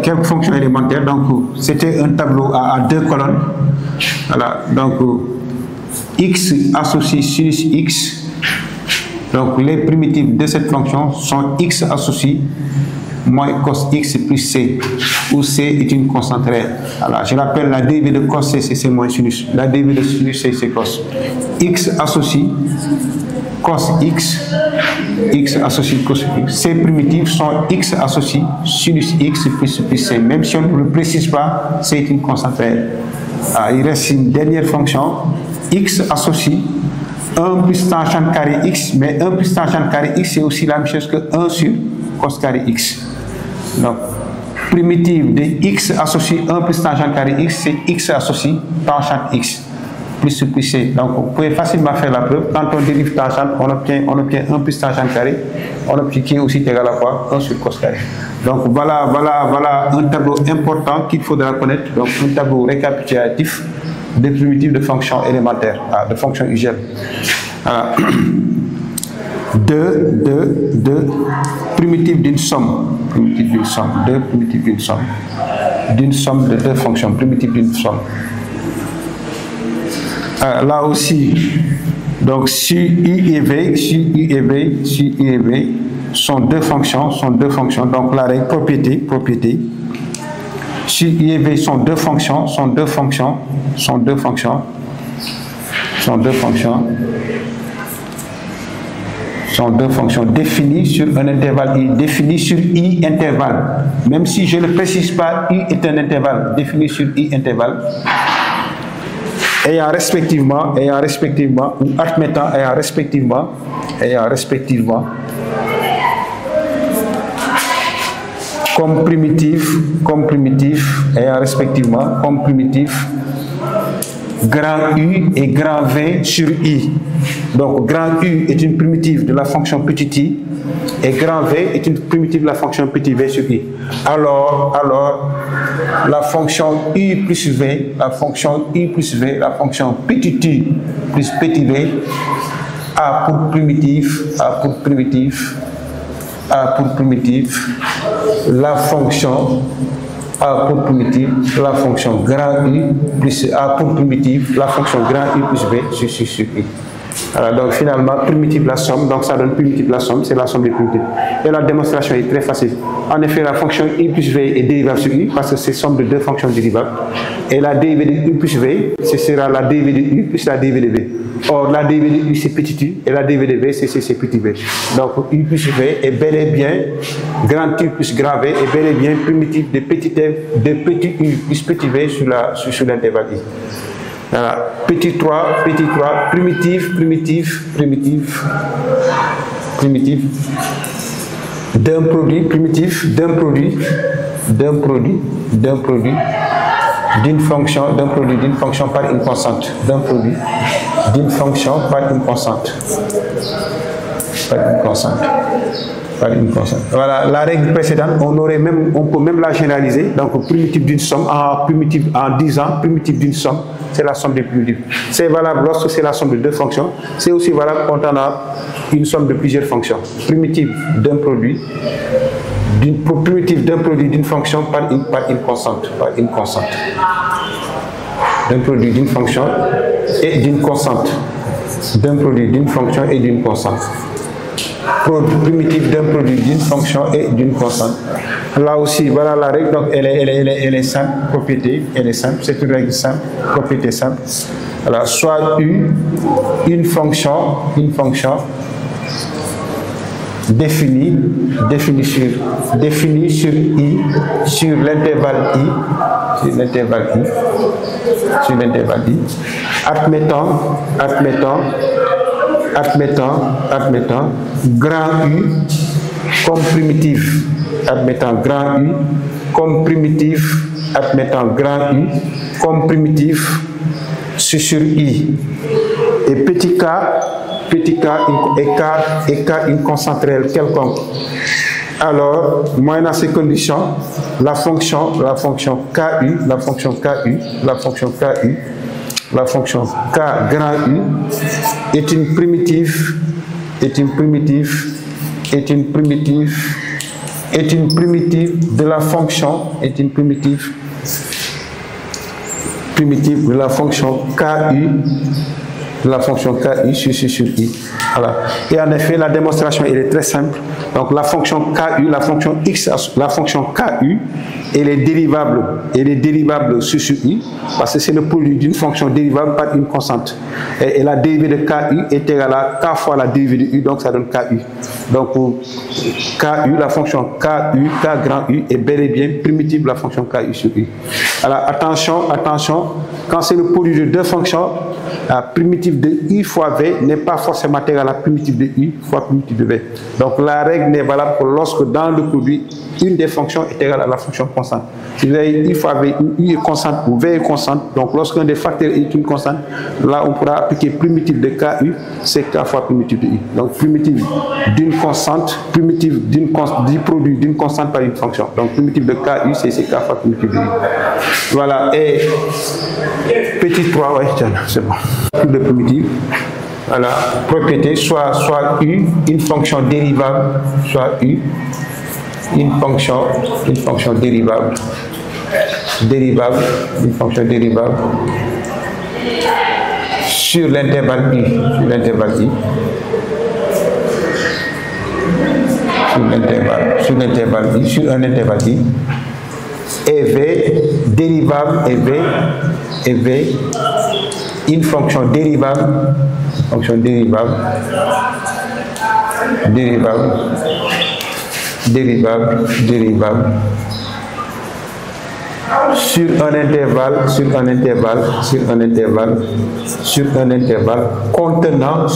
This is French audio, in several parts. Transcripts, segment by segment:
Quelques fonctions élémentaires. Donc, c'était un tableau à 2 colonnes. Voilà. Donc, x associé sinus x. Donc, les primitives de cette fonction sont x associé moins cos x plus c, où c est une constante réelle. Alors, je rappelle, la dérivée de cos c'est moins sinus. La dérivée de sinus c'est cos. X associé cos x, x associé cos x. Ces primitives sont x associé sinus x plus c. Même si on ne le précise pas, c'est une constante réelle. Alors, il reste une dernière fonction, x associé 1 plus tangente carré x, mais 1 plus tangente carré x, c'est aussi la même chose que 1 sur cos carré x. Donc, primitive de x associé 1 plus tangente carré x, c'est x associé tangente x plus c. Donc, vous pouvez facilement faire la preuve. Quand on dérive tangente, on obtient 1 plus tangente carré, on obtient qui est aussi égal à quoi? 1 sur cos carré. Donc, voilà un tableau important qu'il faudra connaître. Donc, un tableau récapitulatif des primitives de fonctions élémentaires, de fonctions usuelles. Deux primitives d'une somme. Deux primitives d'une somme. D'une somme de 2 fonctions. Primitives d'une somme. Là aussi, donc si i et v sont deux fonctions. Donc la règle propriété. Si i et v sont deux fonctions définies sur un intervalle i, définies sur i intervalle. Même si je ne précise pas, i est un intervalle défini sur i intervalle, ayant respectivement, ou admettant ayant respectivement, comme primitive, ayant respectivement, comme primitive, grand U et grand V sur I. Donc, grand U est une primitive de la fonction petit i et grand V est une primitive de la fonction petit v sur I. Alors, la fonction U plus V, la fonction petit i plus petit v a pour primitive la fonction grand U plus A pour primitive la fonction grand U plus V sur I. Alors, donc finalement, primitive la somme, donc ça donne primitive la somme, c'est la somme des primitives. Et la démonstration est très facile. En effet, la fonction U plus V est dérivable sur U parce que c'est somme de 2 fonctions dérivables. Et la dérivée de U plus V, ce sera la dérivée de U plus la dérivée de V. Or, la dérivée de U c'est petit u et la dérivée de V c'est petit v. Donc, U plus V est bel et bien, grand U plus grand V est bel et bien primitive de petit U plus petit v sur l'intervalle I. Voilà. Petit 3, primitive d'un produit, d'une fonction par une constante, Voilà, la règle précédente, on peut même la généraliser. Donc, primitive d'une somme, en disant primitive d'une somme, c'est la somme des primitives. C'est valable lorsque c'est la somme de 2 fonctions. C'est aussi valable quand on a une somme de plusieurs fonctions. Primitive d'un produit, d'une fonction par une constante. D'un produit, d'une fonction et d'une constante. D'un produit, d'une fonction et d'une constante. Primitive d'un produit, d'une fonction et d'une constante. Là aussi, voilà la règle, donc elle est simple, propriété, elle est simple, c'est une règle simple, propriété simple. Alors, soit U, une fonction définie sur I, sur l'intervalle I, admettant grand U comme primitive, admettant grand U comme sur I, et petit k écart une constante réelle quelconque. Alors, moyennant ces conditions, la fonction KU K grand U est une primitive est une primitive de la fonction, primitive de la fonction KU, sur I. Voilà. Et en effet, la démonstration elle est très simple. Donc la fonction KU, la fonction X, la fonction KU, elle est dérivable sur I, parce que c'est le produit d'une fonction dérivable par une constante. Et la dérivée de KU est égale à K fois la dérivée de U, donc ça donne KU. Donc pour KU, la fonction KU, K grand U, est bel et bien primitive de la fonction KU sur I. Alors attention, quand c'est le produit de deux fonctions, la primitive de U fois V n'est pas forcément égale à la primitive de U fois primitive de V. Donc la règle n'est valable que lorsque dans le produit, une des fonctions est égale à la fonction constante. Si vous avez U fois V, U est constante ou V est constante, donc lorsqu'un des facteurs est une constante, là on pourra appliquer primitive de KU, c'est K fois primitive de U. Donc primitive d'une constante, primitive du produit d'une constante par une fonction. Donc primitive de KU, c'est K fois primitive de U. Voilà, et petit 3, ouais, c'est bon. De primitive. Voilà, propriété, soit U, une fonction dérivable, soit U, une fonction dérivable, une fonction dérivable sur l'intervalle I, sur un intervalle I, et V, dérivable, et V, une fonction dérivable, sur un intervalle contenant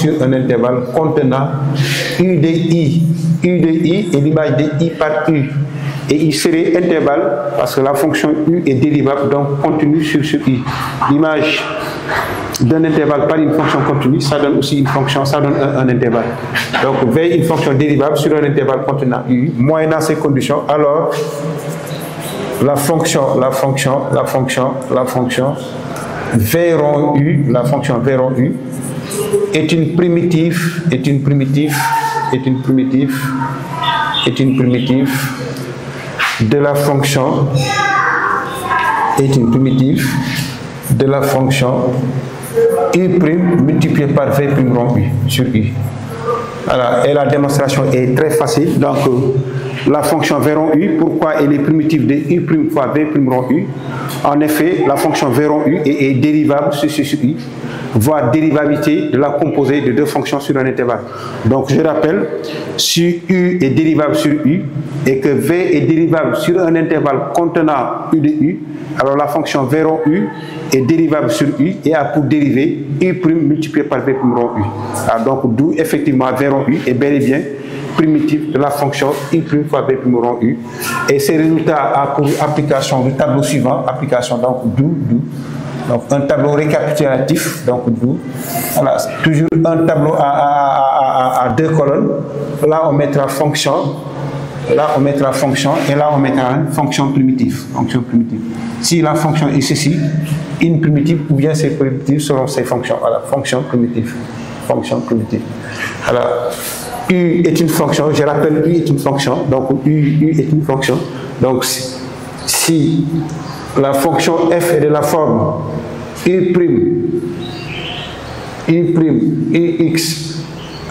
U de I et l'image de I par U. Et il serait intervalle parce que la fonction U est dérivable, donc continue sur I. L'image d'un intervalle par une fonction continue, ça donne aussi une fonction, ça donne un intervalle. Donc, V, une fonction dérivable sur un intervalle contenant U, moyennant ces conditions, alors la fonction V rond U, est une primitive de la fonction, U' multiplié par V' rond U sur U. Alors, et la démonstration est très facile. Donc, la fonction V rond U, pourquoi elle est primitive de U' fois V' rond U? En effet, la fonction V rond U est dérivable sur U, voire dérivabilité de la composée de deux fonctions sur un intervalle. Donc, je rappelle, si U est dérivable sur U et que V est dérivable sur un intervalle contenant U de U, alors la fonction V rond U est dérivable sur U et a pour dérivée U' multiplié par V' rond U. Alors, donc, d'où effectivement V rond U est bel et bien primitive de la fonction U' fois V' rond U. Et ces résultats ont pour application du tableau suivant, application donc d'où. Donc un tableau récapitulatif, donc d'où. Voilà, toujours un tableau à deux colonnes. Là, on mettra fonction. Là, on mettra fonction et là, on mettra une fonction primitive. Si la fonction est ceci, une primitive ou bien c'est primitive selon ces fonctions. Voilà, fonction primitive. Alors, U est une fonction, je rappelle, U est une fonction. Donc, U est une fonction. Donc, si la fonction f est de la forme Ux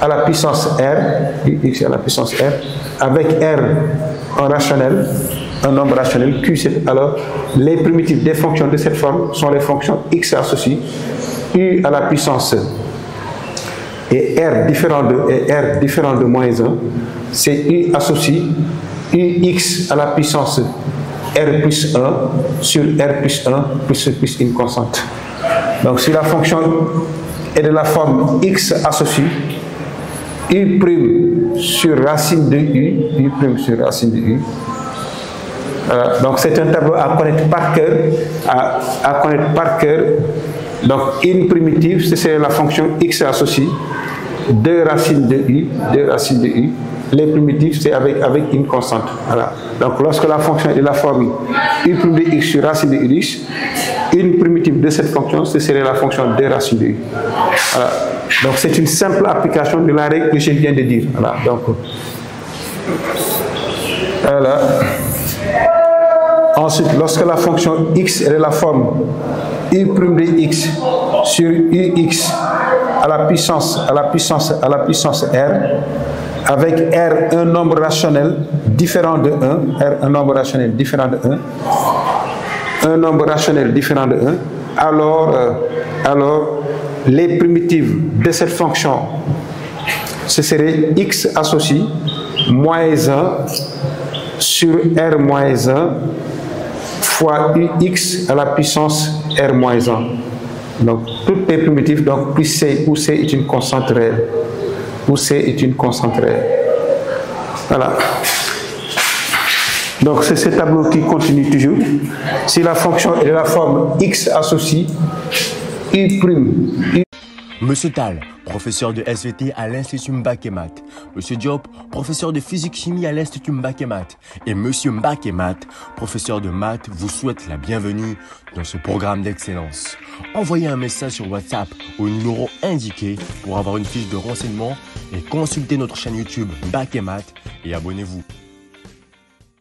à la puissance R, avec R un rationnel, un nombre rationnel, Q, alors les primitives des fonctions de cette forme sont les fonctions X associées, U à la puissance et R différent de moins 1, c'est U associé Ux à la puissance R plus 1 sur R plus 1 plus une constante. Donc si la fonction est de la forme X associée, U' sur racine de U, donc c'est un tableau à connaître par cœur, Donc une primitive, c'est la fonction X associée, 2 racines de U, Les primitives, c'est avec une constante. Voilà. Donc lorsque la fonction est de la forme U' de X sur racine de X, une primitive de cette fonction, ce serait la fonction 2 racines de U. Voilà. Donc c'est une simple application de la règle que je viens de dire. Voilà. Donc, Voilà. Ensuite, lorsque la fonction x est de la forme u' de x sur ux à la puissance r, avec r un nombre rationnel différent de 1, r un nombre rationnel différent de 1, un nombre rationnel différent de 1, alors les primitives de cette fonction, ce serait x associe moins 1 sur r moins 1 fois ux à la puissance r moins 1. Donc, toutes les primitives, donc plus c, où c est une constante réelle. Où c est une constante réelle. Voilà. Donc, c'est ce tableau qui continue toujours. Si la fonction est de la forme x associe u'. Monsieur Tal, professeur de SVT à l'Institut Mbakemat. Monsieur Diop, professeur de physique-chimie à l'Institut Mbakemat. Et Monsieur Mbakemat, professeur de maths, vous souhaite la bienvenue dans ce programme d'excellence. Envoyez un message sur WhatsApp au numéro indiqué pour avoir une fiche de renseignement et consultez notre chaîne YouTube Mbakemat et abonnez-vous.